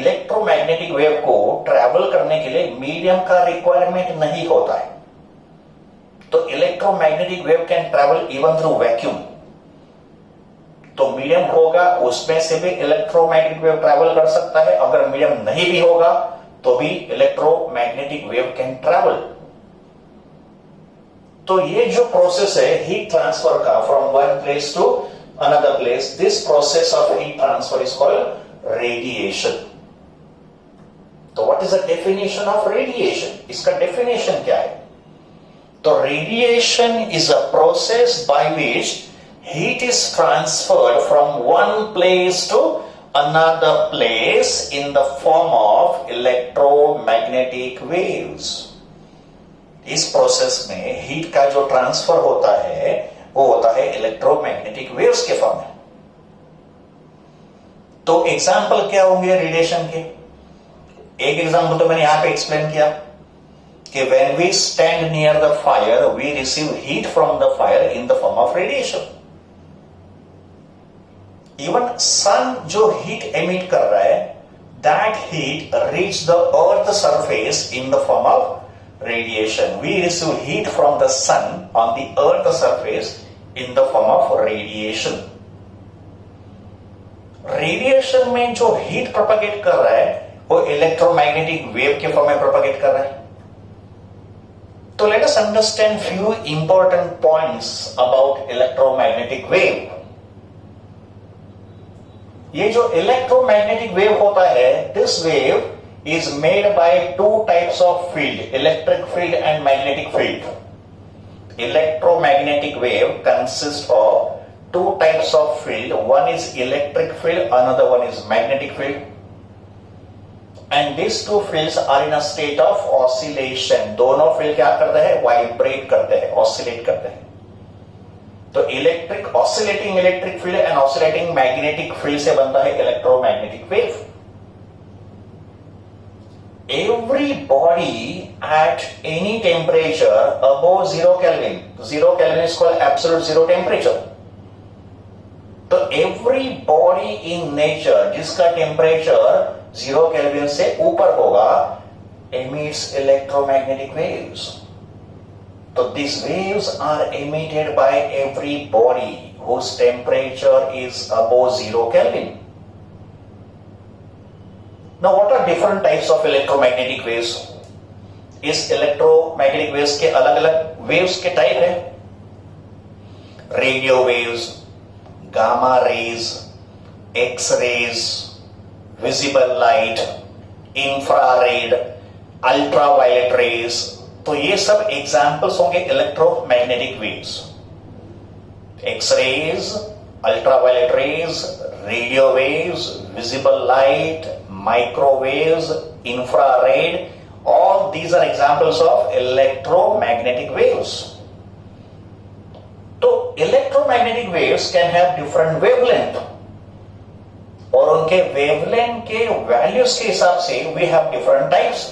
Electromagnetic wave को ट्रेवल करने के लिए मीडियम का रिक्वायरमेंट नहीं होता है. तो electromagnetic wave can travel even through vacuum. तो मीडियम होगा उसमें से भी इलेक्ट्रोमैग्नेटिक वेव ट्रैवल कर सकता है. अगर मीडियम नहीं भी होगा तो भी इलेक्ट्रोमैग्नेटिक वेव कैन ट्रैवल. तो ये जो प्रोसेस है हीट ट्रांसफर का from one place to another place, this process of heat transfer is called radiation. तो what is the definition of radiation? इसका डेफिनेशन क्या है? तो radiation is a process by which heat is transferred from one place to another place in the form of electromagnetic waves. इस process में heat का जो transfer होता है वो होता है इलेक्ट्रोमैग्नेटिक वेव्स के फॉर्म में. तो एग्जाम्पल क्या होंगे रेडिएशन के? एक एग्जाम्पल तो मैंने यहां पे एक्सप्लेन किया कि when we stand near the fire we receive heat from the fire in the form of radiation. Even sun जो heat emit कर रहा है, that heat reach the earth surface in the form of radiation. We receive heat from the sun on the earth surface in the form of radiation. Radiation में जो heat propagate कर रहा है वो electromagnetic wave के form में propagate कर रहा है. So let us understand few important points about electromagnetic wave. ये जो electromagnetic wave होता है, this wave is made by two types of field, electric field and magnetic field. Electromagnetic wave consists of two types of field. One is electric field, another one is magnetic field. And these two fields are in a state of oscillation. दोनों field क्या करते हैं? Vibrate करते हैं, oscillate करते हैं. तो electric oscillating electric field and oscillating magnetic field से बनता है electromagnetic wave. Every body at any temperature above 0 Kelvin is called absolute zero temperature. तो एवरी बॉडी इन नेचर जिसका टेम्परेचर 0 केल्विन से ऊपर होगा emits electromagnetic waves. So these waves are emitted by every body whose temperature is above 0 Kelvin. Now what are different types of electromagnetic waves? इस electromagnetic waves के अलग अलग waves के type है. Radio waves, gamma rays, X-rays, visible light, infrared, ultraviolet rays. तो ये सब examples होंगे electromagnetic waves. X-rays, ultraviolet rays, radio waves, visible light, microwaves, infrared, all these are examples of electromagnetic waves. तो electromagnetic waves can have different wavelength और उनके wavelength के values के हिसाब से we have different types.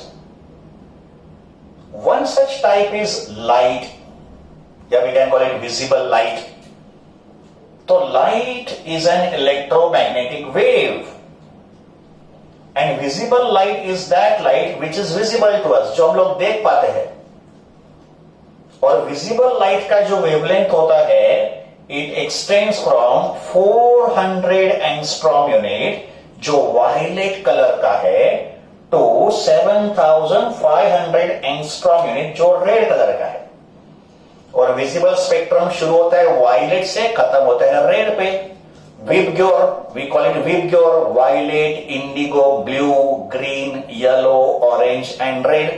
One such type is light, yeah, we can call it visible light. So light is an electromagnetic wave, and visible light is that light which is visible to us, जो हम लोग देख पाते हैं. और visible light का जो wavelength होता है, it extends from 400 angstrom unit, जो violet color का है, to 7500 angstrom unit जो रेड कलर का है. और विजिबल स्पेक्ट्रम शुरू होता है वायलेट से, खत्म होता है रेड पे. VIBGYOR, we call it VIBGYOR, violet, indigo, blue, green, yellow, orange and red.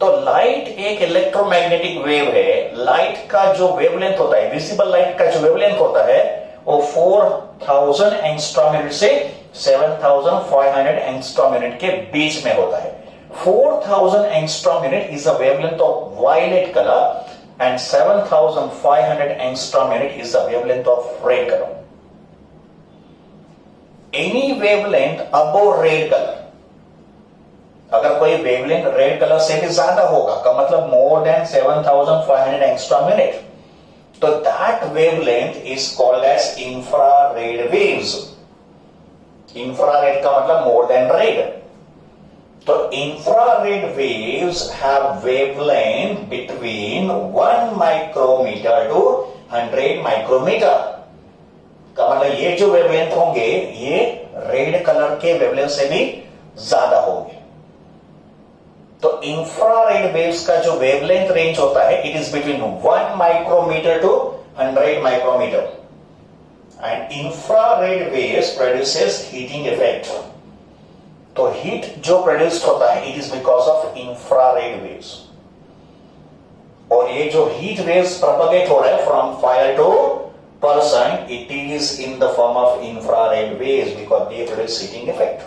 तो लाइट एक इलेक्ट्रोमैग्नेटिक वेव है. लाइट का जो वेवलेंथ होता है, विजिबल लाइट का जो वेवलेंथ होता है, वो 4000 एंगस्ट्रॉम यूनिट से 7500 एंगस्ट्रॉम यूनिट के बीच में होता है. 4000 angstrom unit is the wavelength of violet color and 7500 angstrom unit is the wavelength of red color. Any wavelength above red color, अगर कोई wavelength red color से भी ज्यादा होगा का मतलब more than 7500 angstrom unit, तो that wavelength is called as infrared waves. Infrared का मतलब more than red. तो infrared waves have wavelength between 1 micrometer to 100 micrometer. का मतलब ये जो वेवलेंथ होंगे ये रेड कलर के वेवलेंथ से भी ज्यादा होंगे. तो इंफ्रारेड वेव्स का जो वेवलेंथ रेंज होता है, it is between 1 micrometre to 100 micrometre. And infrared waves produces heating effect. तो हीट जो प्रोड्यूस होता है, it is because of infrared waves. और ये जो हीट वेव्स प्रोपगेट हो रहा है from fire to person, it is in the form of infrared waves because they produce heating effect.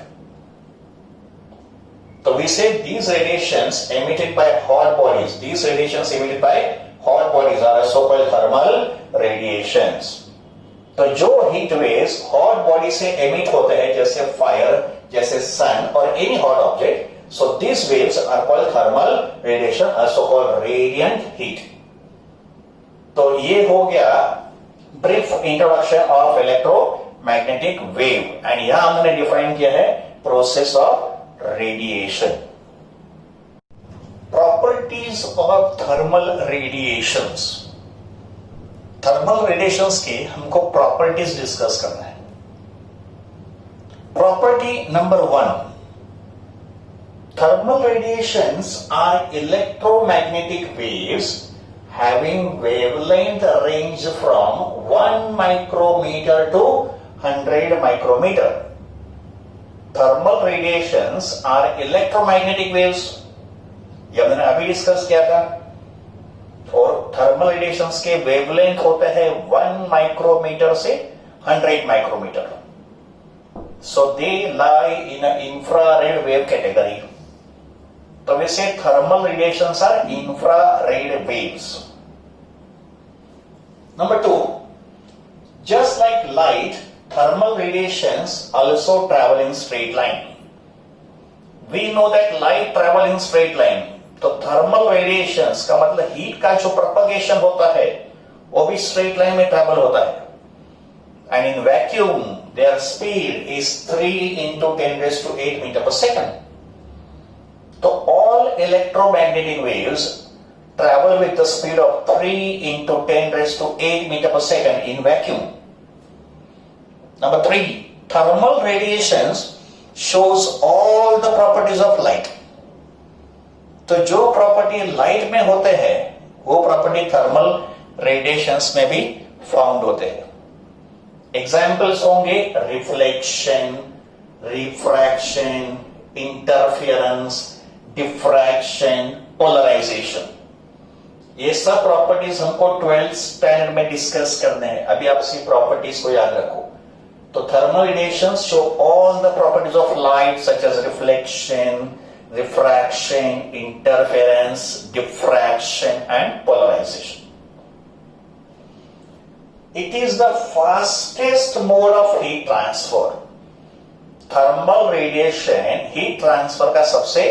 So we say these radiations emitted by hot bodies, these radiations emitted by hot bodies are so-called thermal radiations. तो जो heat waves hot body से emit होते हैं, जैसे fire, जैसे sun और any hot object, so this waves are called thermal radiation, also called radiant heat. तो ये हो गया brief introduction of electromagnetic wave. And यहां हमने डिफाइन किया है process of radiation. Properties of thermal radiations. Thermal radiations की हमको properties डिस्कस करना है. Property number 1. Thermal radiations are electromagnetic waves having wavelength range from 1 micrometer to 100 micrometer. Thermal radiations are electromagnetic waves. ये हमने अभी discuss किया था. और थर्मल रेडिएशंस के वेवलेंथ होते हैं 1 माइक्रोमीटर से 100 micrometre. So they lie in infrared wave category. तो वैसे thermal radiations are infrared waves. Number 2, just like light, thermal radiations also travel in straight line. We know that light travel in straight line. तो thermal radiations का मतलब heat का जो propagation होता है वो भी स्ट्रेट लाइन में ट्रैवल होता है. and in vacuum their speed is 3 into 10 raised to 8 meter per second. So all electromagnetic waves travel with the speed of 3 into 10 raised to 8 meter per second in vacuum. Number 3, thermal radiations shows all the properties of light. तो जो property light में होते हैं वो property thermal radiations में भी found होते हैं. एग्जाम्पल्स होंगे reflection, refraction, interference, diffraction, polarisation. ये सब प्रॉपर्टीज हमको 12th स्टैंडर्ड में डिस्कस करने हैं. अभी आप इसी प्रॉपर्टीज को याद रखो. तो thermal radiations show all the properties of light such as reflection, refraction, interference, diffraction and polarization. It is the fastest mode of heat transfer. Thermal radiation heat transfer का सबसे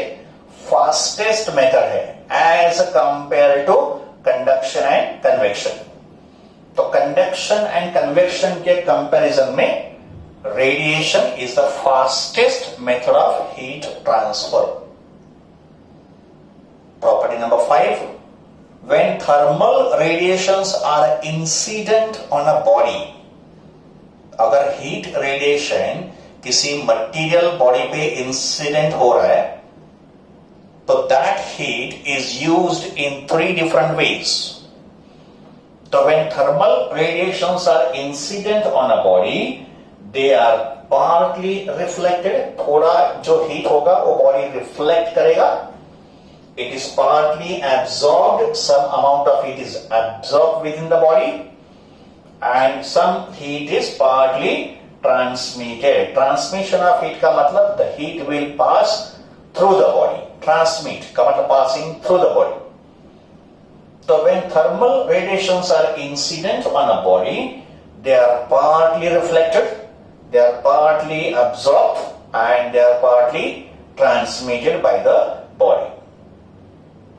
fastest method है as compared to conduction and convection. तो conduction and convection के comparison में radiation is the fastest method of heat transfer. Property number 5, when thermal radiations are incident on a body, अगर heat radiation किसी material body पे incident हो रहा है, तो that heat is used in 3 different ways. So when thermal radiations are incident on a body, they are partly reflected. थोड़ा जो heat होगा वो body reflect करेगा. It is partly absorbed, some amount of heat is absorbed within the body and some heat is partly transmitted. Transmission of heat का मतलब the heat will pass through the body. Transmit का मतलब passing through the body. So when thermal radiations are incident on a body, they are partly reflected, they are partly absorbed and they are partly transmitted by the body.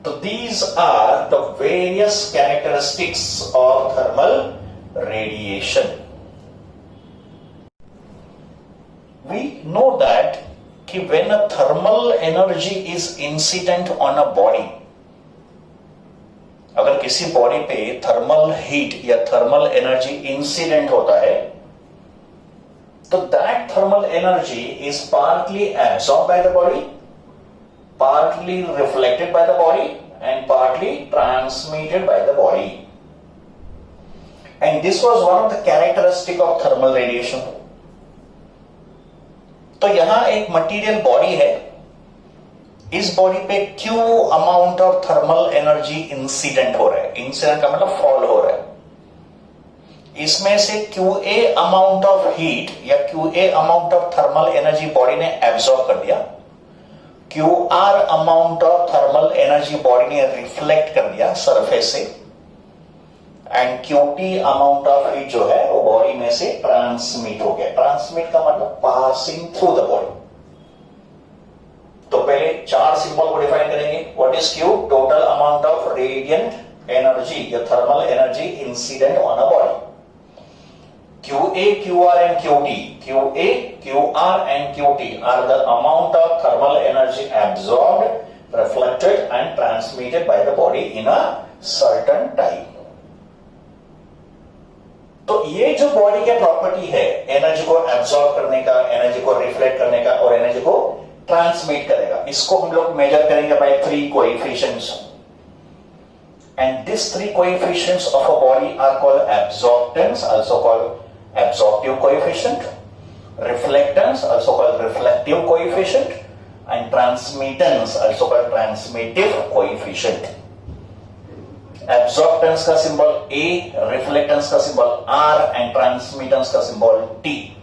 So these are the various characteristics of thermal radiation. We know that when a thermal energy is incident on a body, अगर किसी body पे thermal heat या thermal energy incident होता है, तो that thermal energy is partly absorb by the body, partly reflected by the body and partly transmitted by the body. And this was one of the characteristic of thermal radiation. तो यहां एक material body है, इस body पे Q amount of thermal energy incident हो रहा है. Incident का मतलब फॉल हो रहा है. इसमें से QA अमाउंट ऑफ हीट या QA amount of thermal energy body ने एब्सॉर्ब कर दिया, QR amount of thermal energy body ने रिफ्लेक्ट कर दिया सरफेस से, and QT amount of heat जो है वो बॉडी में से ट्रांसमिट हो गया. ट्रांसमिट का मतलब पासिंग थ्रू द बॉडी. तो पहले 4 सिंबल को डिफाइन करेंगे. What is Q? Total amount of radiant energy या thermal energy incident on a body. QA, QR and QT. QA, QR and QT are the amount of thermal energy absorbed, reflected and transmitted by the body in a certain time. तो ये जो body के property है, energy को absorb करने का, energy को reflect करने का और एनर्जी को ट्रांसमिट करेगा, इसको हम लोग मेजर करेंगे bye 3 coefficients. And these 3 coefficients of a body are called absorptance, also called absorptive coefficient, reflectance, also called reflective coefficient, and transmittance, also called transmittive coefficient. Absorptance का सिंबल A, reflectance का symbol R, and transmittance का symbol T.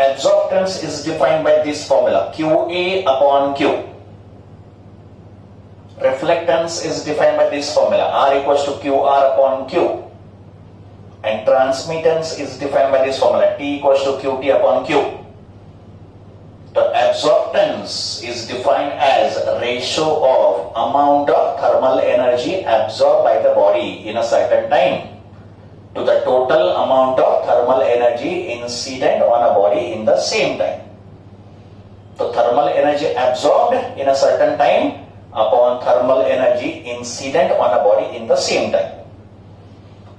Absorptance is defined by this formula, QA upon Q. Reflectance is defined by this formula, R equals to QR upon Q. And transmittance is defined by this formula, T equals to QT upon Q. The absorptance is defined as ratio of amount of thermal energy absorbed by the body in a certain time. to the total amount of thermal energy incident on a body in the same time. So thermal energy absorbed in a certain time upon thermal energy incident on a body in the same time.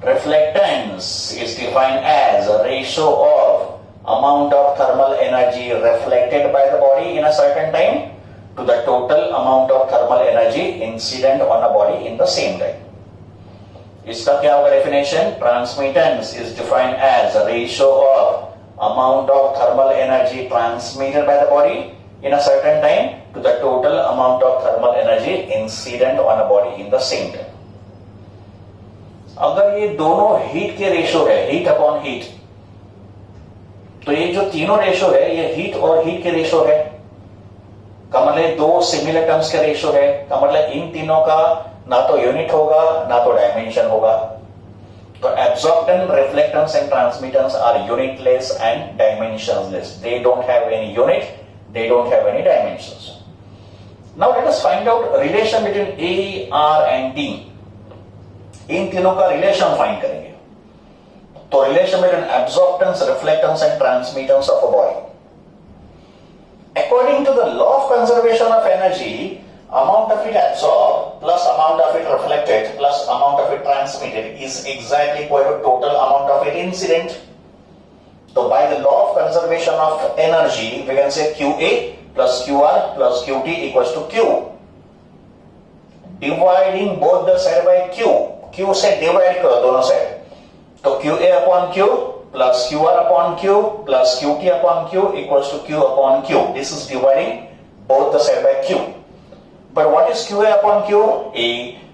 Reflectance is defined as a ratio of amount of thermal energy reflected by the body in a certain time to the total amount of thermal energy incident on a body in the same time. इसका क्या होगा definition? Transmittance is defined as a ratio of amount of thermal energy transmitted by the body in a certain time to the total amount of thermal energy incident on a body in the same time. अगर ये दोनों heat के ratio है, heat upon heat, तो ये जो तीनों ratio है ये हीट और हीट के रेशो है, का मतलब दो सिमिलर टर्म्स का रेशो है, का मतलब इन तीनों का ना तो यूनिट होगा ना तो डायमेंशन होगा. तो absorptance, reflectance and transmittance are unitless and dimensionless. They don't have any unit, they don't have any dimensions. Now let us find out relation between A, R and T. इन तीनों का relation find करेंगे. तो relation between absorptance, reflectance and transmittance of a body. According to the law of conservation of energy, amount of it absorbed plus amount of it reflected plus amount of it transmitted is exactly equal to total amount of it incident. So by the law of conservation of energy, we can say QA plus QR plus QT equals to Q. Dividing both the side by Q. Q से divide करो दोनों side. तो QA upon Q plus QR upon Q plus QT upon Q equals to Q upon Q. This is dividing both the side by Q. But what is QA upon Q? A.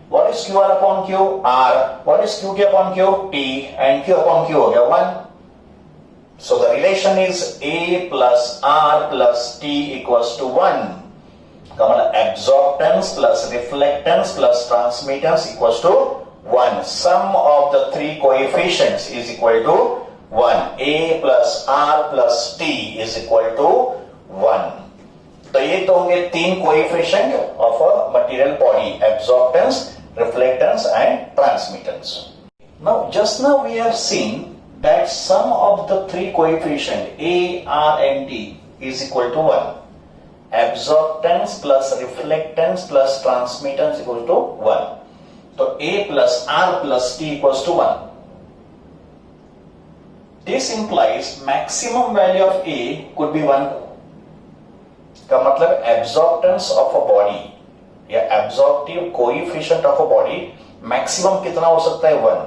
What is QR upon Q? R. What is QT upon Q? T. And Q upon Q हो गया 1. So the relation is A plus R plus T equals to 1. का मतलब absorptance plus reflectance plus transmittance equals to 1. Sum of the three coefficients is equal to 1. A plus R plus T is equal to 1. तो ये तो होंगे तीन coefficient of a material body, absorptance, reflectance and transmittance. Now just now we have seen that sum of the three coefficient A, R and T is equal to 1. Absorptance plus reflectance plus transmittance equal to 1. तो A plus R plus T equals to 1. This implies maximum value of A could be 1. का मतलब absorptance of a body या absorptive coefficient of a body maximum कितना हो सकता है? 1.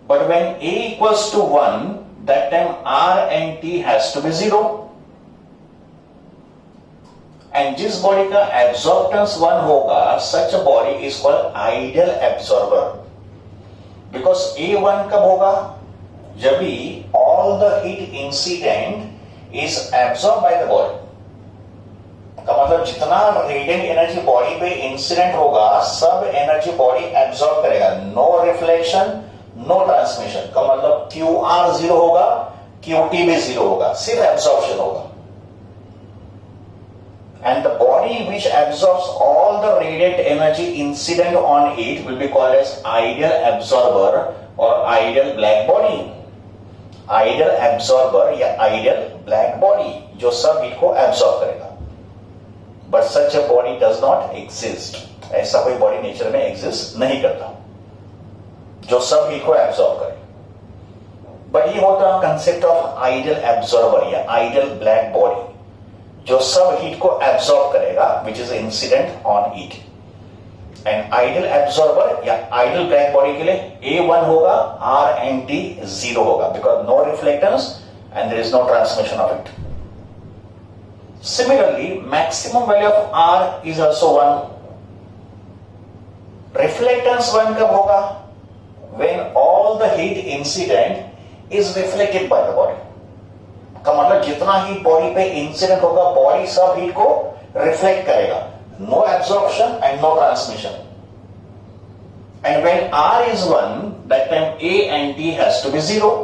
But when A equals to 1, that time R and T has to be 0. And जिस body का absorptance 1 होगा, such a body is called ideal absorber. Because A1 कब होगा? जब भी all the heat incident is absorbed by the body. का मतलब जितना रेडिएंट एनर्जी बॉडी पे इंसिडेंट होगा सब एनर्जी बॉडी एब्सॉर्ब करेगा. No reflection, no transmission. का मतलब QR 0 होगा, QT भी 0 होगा, सिर्फ एब्सॉर्प्शन होगा. And the body which absorbs all the radiant energy incident on it will be called as ideal absorber or ideal black body. Ideal absorber या ideal black body जो सब हीट को absorb करेगा. But such a body does not exist. ऐसा कोई body nature में exist नहीं करता जो सब हीट को एब्सॉर्ब करे. बट ये होता है कंसेप्ट ऑफ आइडियल एब्सॉर्बर या आइडियल ब्लैक बॉडी जो सब हीट को एब्सॉर्ब करेगा which is incident on heat. And ideal absorber या आइडियल ब्लैक बॉडी के लिए A1 होगा, R and T 0 होगा because no reflectance and there is no transmission of it. Similarly, maximum value of R is also 1. Reflectance 1 कब होगा? When all the heat incident is reflected by the body. का मतलब जितना heat body पे incident होगा body सब heat को reflect करेगा. No absorption and no transmission. And when R is 1, that time A and T has to be 0.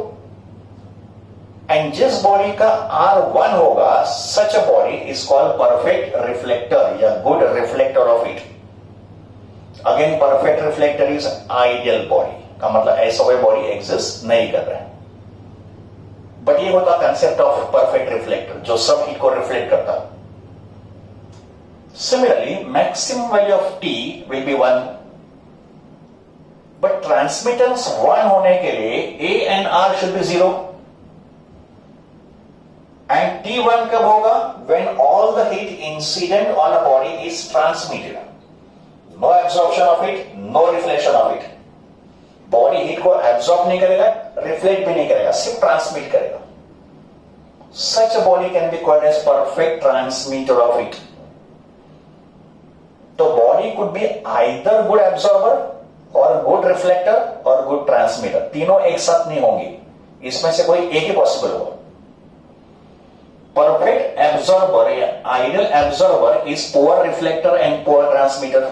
And जिस body का R1 होगा such a body is called perfect reflector या good reflector of it. Again perfect reflector is ideal body. का मतलब ऐसा कोई body exist नहीं कर रहा है. बट ये होता कंसेप्ट ऑफ परफेक्ट रिफ्लेक्टर जो सब हीट को रिफ्लेक्ट करता. Similarly maximum value of T will be 1. But transmittance 1 होने के लिए A and R should be 0. And T1 कब होगा? When all the heat incident on a body is transmitted. No absorption of it, no reflection of it. Body heat को absorb नहीं करेगा, reflect भी नहीं करेगा, सिर्फ transmit करेगा. Such a body can be called as perfect transmitter of heat. तो body could be either good absorber or good reflector or good transmitter. तीनों एक साथ नहीं होंगी. इसमें से कोई एक ही possible होगा. Perfect absorber या ideal absorber is poor reflector and poor transmitter.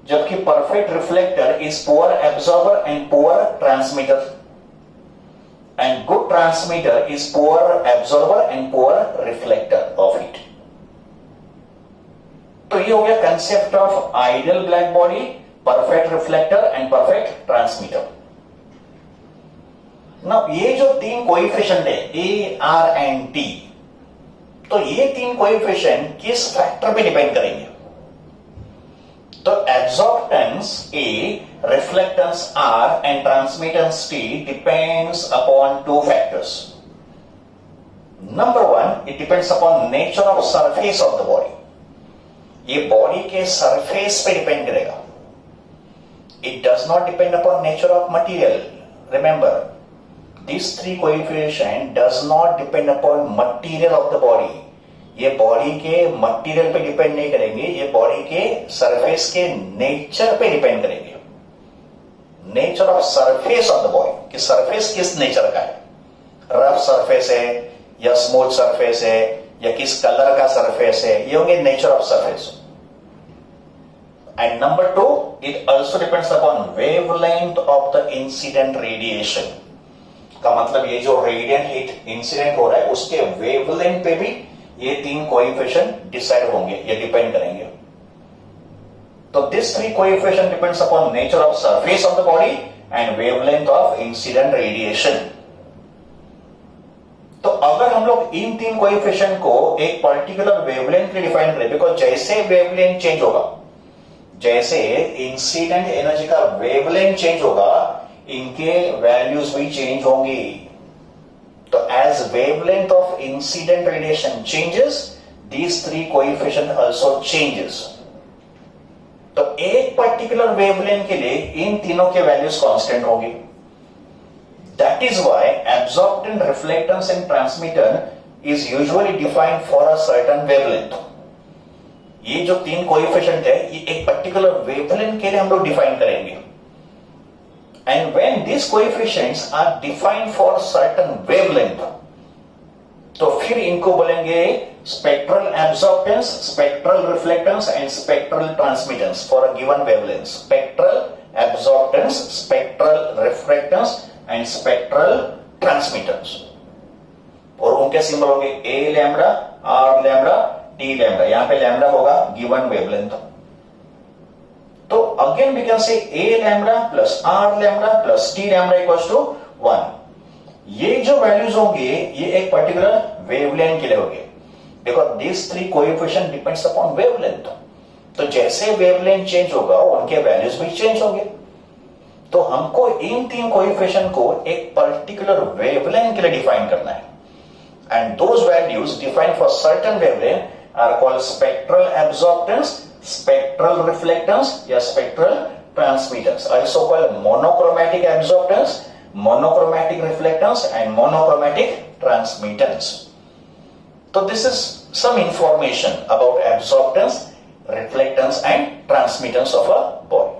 जबकि perfect reflector is poor absorber and poor transmitter. And good transmitter is poor absorber and poor reflector of it. तो ये हो गया concept of ideal black body, perfect reflector and perfect transmitter. Now, ये जो तीन coefficient है A, R and T, तो ये तीन कोएफिशिएंट किस फैक्टर पे डिपेंड करेंगे? तो एब्जॉर्प्टेंस A, reflectance R and transmittance T depends upon two factors. Number 1, it depends upon nature of surface of the body. ये बॉडी के सरफेस पे डिपेंड करेगा. It does not depend upon nature of material. Remember, these three coefficient does not depend upon material of the body. ये body के material पे depend नहीं करेंगे, ये बॉडी के सरफेस के नेचर पे डिपेंड करेंगे. Nature of surface of the body, कि सरफेस किस नेचर का है, रफ सरफेस है या स्मूथ सरफेस है या किस कलर का सरफेस है, ये होंगे nature of surface. And number 2, it also depends upon wavelength of the incident radiation. का मतलब ये जो रेडिएंट हीट इंसिडेंट हो रहा है उसके वेवलेंथ पे भी ये तीन कोएफिशिएंट डिसाइड होंगे, ये डिपेंड करेंगे. तो this three coefficient depends upon nature of surface of the body and wavelength of incident radiation. तो अगर हम लोग इन तीन कोएफिशिएंट को एक पर्टिकुलर वेवलेंथ के लिए डिफाइन करें, बिकॉज जैसे वेवलेंथ चेंज होगा, जैसे इंसिडेंट एनर्जी का वेवलेंथ चेंज होगा, इनके वैल्यूज भी चेंज होंगी. तो as wavelength of incident radiation changes, these three coefficient also changes. तो एक पर्टिकुलर वेवलेंथ के लिए इन तीनों के वैल्यूज कांस्टेंट होंगे. That is why absorptance, reflectance and transmittance is usually defined for a certain wavelength. ये जो तीन कोएफिशिएंट है, ये एक पर्टिकुलर वेवलेंथ के लिए हम लोग डिफाइन करेंगे. And when these coefficients are defined for certain wavelength, तो फिर इनको बोलेंगे spectral absorptance, spectral reflectance and spectral transmittance for a given wavelength. Spectral absorptance, spectral reflectance and spectral transmittance. और उनके सिंबल होंगे A lambda, R lambda, T lambda. यहां पे lambda होगा given wavelength. तो again we can say A lambda plus R lambda plus T lambda equals to 1. ये जो values होंगे ये एक पर्टिकुलर वेवलेंथ के लिए होंगे, because this three coefficient depends upon wavelength. तो जैसे वेवलेंथ चेंज होगा उनके वैल्यूज भी चेंज होंगे. तो हमको इन तीन कोएफिशिएंट को एक पर्टिकुलर वेवलेंथ के लिए डिफाइन करना है. And those values defined for certain wavelength are called spectral absorptance, spectral reflectance या spectral transmittance, also called monochromatic absorptance, monochromatic reflectance and monochromatic transmittance. So this is some information about absorptance, reflectance and transmittance of a body.